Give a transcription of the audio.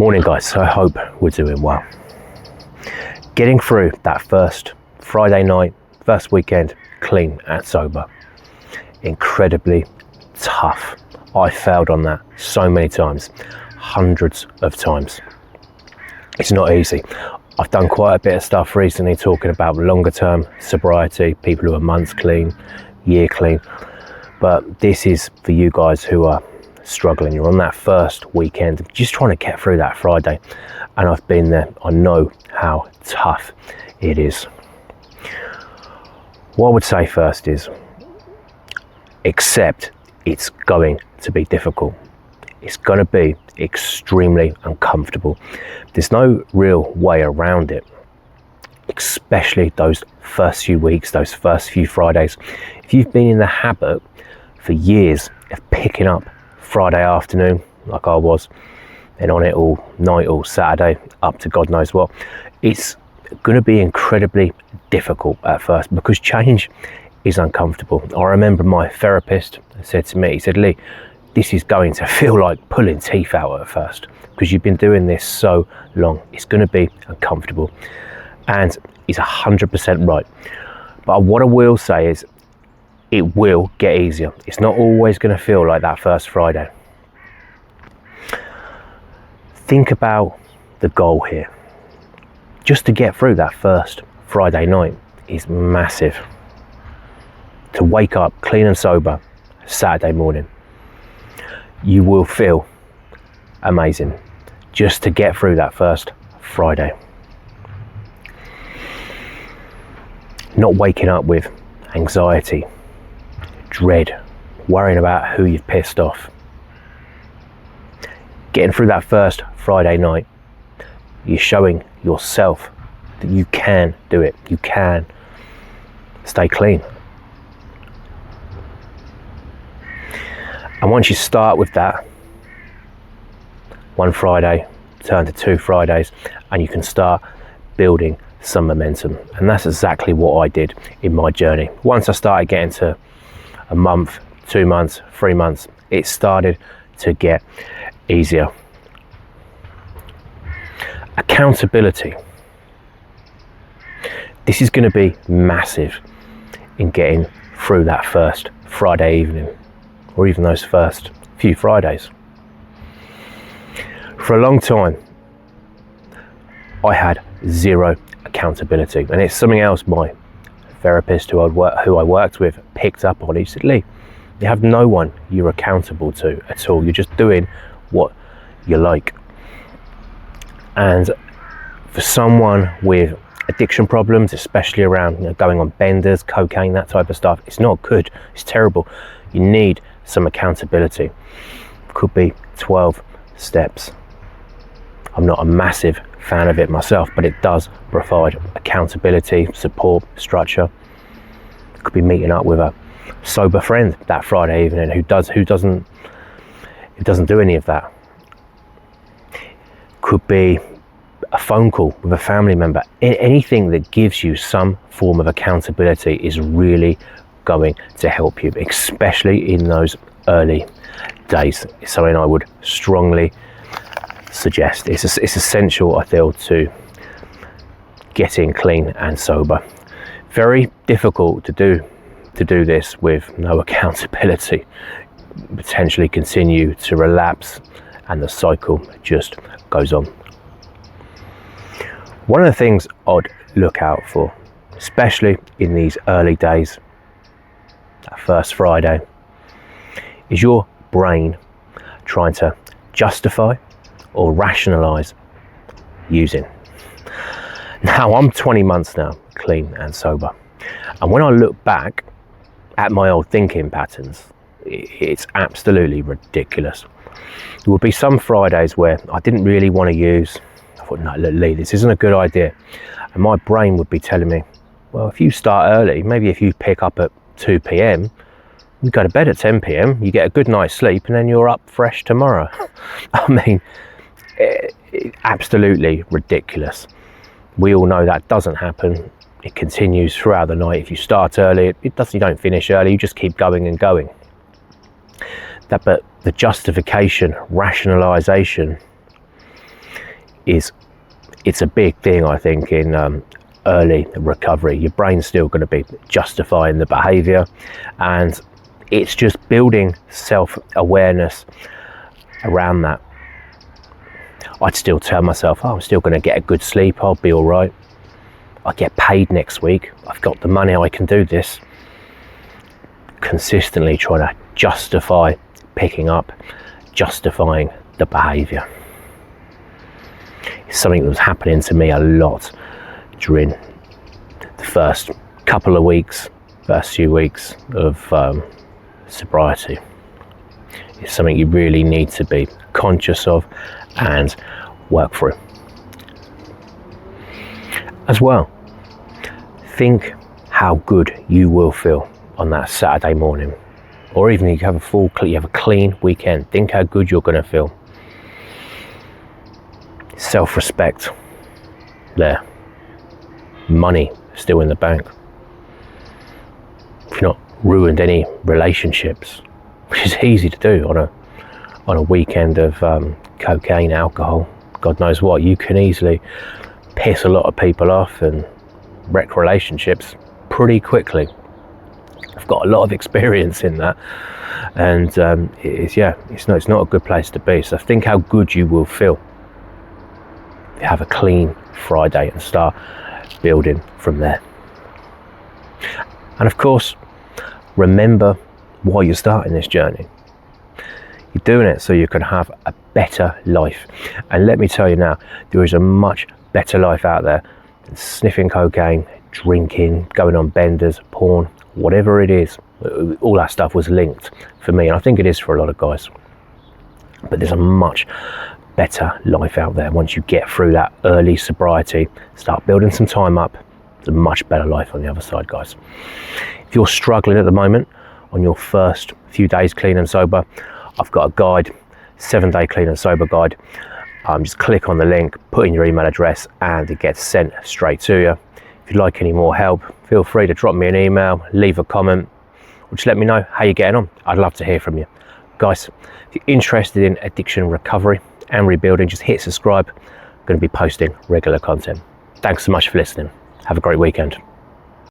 Morning guys, I hope we're doing well. Getting through that first Friday night, first weekend, clean and sober. Incredibly tough. I failed on that so many times, hundreds of times. It's not easy. I've done quite a bit of stuff recently talking about longer term sobriety, people who are months clean, year clean. But this is for you guys who are struggling. You're on that first weekend, just trying to get through that Friday. And I've been there. I know how tough it is. What I would say first is, accept it's going to be difficult. It's going to be extremely uncomfortable. There's no real way around it, especially those first few weeks, those first few Fridays. If you've been in the habit for years of picking up Friday afternoon, like I was, and on it all night, all Saturday, up to God knows what, it's going to be incredibly difficult at first because change is uncomfortable. I remember my therapist said to me, he said, "Lee, this is going to feel like pulling teeth out at first because you've been doing this so long. It's going to be uncomfortable." And he's 100% right. But what I will say is, it will get easier. It's not always going to feel like that first Friday. Think about the goal here. Just to get through that first Friday night is massive. To wake up clean and sober Saturday morning, you will feel amazing just to get through that first Friday. Not waking up with anxiety, dread, worrying about who you've pissed off. Getting through that first Friday night, you're showing yourself that you can do it. You can stay clean. And once you start with that, one Friday turn to 2 Fridays, and you can start building some momentum. And that's exactly what I did in my journey. Once I started getting to a month, 2 months, 3 months, it started to get easier. Accountability. This is going to be massive in getting through that first Friday evening, or even those first few Fridays. For a long time, I had zero accountability, and it's something else my therapist who I worked with picked up on. He said, "Lee, you have no one you're accountable to at all. You're just doing what you like." And for someone with addiction problems, especially around going on benders, cocaine, that type of stuff, it's not good. It's terrible. You need some accountability. Could be 12 steps. I'm not a massive fan of it myself, but it does provide accountability, support, structure. It could be meeting up with a sober friend that Friday evening who doesn't do any of that. Could be a phone call with a family member. Anything that gives you some form of accountability is really going to help you, especially in those early days. It's something I would strongly suggest. It's essential, I feel, to getting clean and sober. Very difficult to do this with no accountability. Potentially continue to relapse, and the cycle just goes on. One of the things I'd look out for, especially in these early days, that first Friday, is your brain trying to justify or rationalize using. Now, I'm 20 months now, clean and sober. And when I look back at my old thinking patterns, it's absolutely ridiculous. There would be some Fridays where I didn't really want to use. I thought, "No, look, Lee, this isn't a good idea." And my brain would be telling me, "Well, if you start early, maybe if you pick up at 2 p.m, you go to bed at 10 p.m, you get a good night's sleep, and then you're up fresh tomorrow." I mean, absolutely ridiculous. We all know that doesn't happen. It continues throughout the night. If you start early, you don't finish early, you just keep going and going. But the justification, rationalization, it's a big thing, I think, in early recovery. Your brain's still going to be justifying the behaviour, and it's just building self-awareness around that. I'd still tell myself, oh, I'm still going to get a good sleep, I'll be all right, I get paid next week, I've got the money, I can do this. Consistently trying to justify picking up, justifying the behaviour. It's something that was happening to me a lot during the first couple of weeks, first few weeks of sobriety. It's something you really need to be conscious of and work through. As well, think how good you will feel on that Saturday morning, or even if you have a clean weekend. Think how good you're going to feel. Self-respect there, money still in the bank. If you've not ruined any relationships, which is easy to do on a weekend of cocaine, alcohol, God knows what, you can easily piss a lot of people off and wreck relationships pretty quickly. I've got a lot of experience in that, and it's not a good place to be. So think how good you will feel. Have a clean Friday and start building from there. And of course, remember why you're starting this journey. You're doing it so you can have a better life. And let me tell you now, there is a much better life out there than sniffing cocaine, drinking, going on benders, porn, whatever it is. All that stuff was linked for me, and I think it is for a lot of guys. But there's a much better life out there. Once you get through that early sobriety, start building some time up, it's a much better life on the other side, guys. If you're struggling at the moment on your first few days clean and sober, I've got a guide, 7-day clean and sober guide. Just click on the link, put in your email address, and it gets sent straight to you. If you'd like any more help, feel free to drop me an email, leave a comment, or just let me know how you're getting on. I'd love to hear from you. Guys, if you're interested in addiction recovery and rebuilding, just hit subscribe. I'm going to be posting regular content. Thanks so much for listening. Have a great weekend.